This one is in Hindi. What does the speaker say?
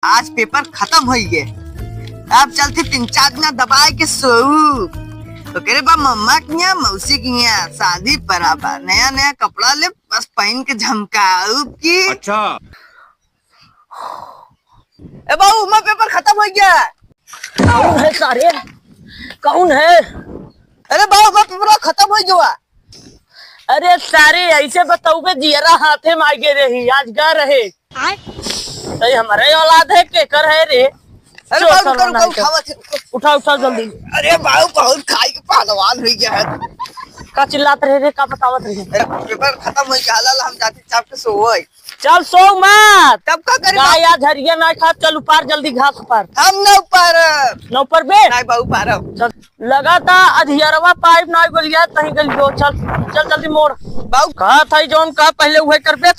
आज पेपर खत्म हो गए, अब चलते 3-4 दिन दबाए के सोऊ। तो करे बा मम्मा की यहाँ मौसी की यहाँ शादी पराबा, नया नया कपड़ा ले बस पहन के झमकाऊ की। अच्छा ए बाबू मैं पेपर खत्म हो गया। कौन है सारे? कौन है? अरे बाबू मैं पेपर खत्म हो गया। अरे सारे ऐसे बताऊ के जियरा हाथे में आगे रही आज गा रहे तो हमारे औलाद है के कर है रे। अरे बाबू उठा उठा जल्दी। अरे बाबू बहुत खाई के पहलवान हो गया है। का चिल्लात रहे रे, का बतावत रहे? पेपर खत्म हो गया, हम जाते चाप के सोए। चल सो मत, तब का करे गाय आज हरिया ना खा, चल ऊपर जल्दी घास ऊपर। हम न ऊपर न ऊपर बे नहीं बाबू पारब। चल लगा था अधियरवा पाइप ना गलिया कहीं गलियो। चल चल जल्दी मोड़ बाबू कहा था जोन का पहले वह कर बे।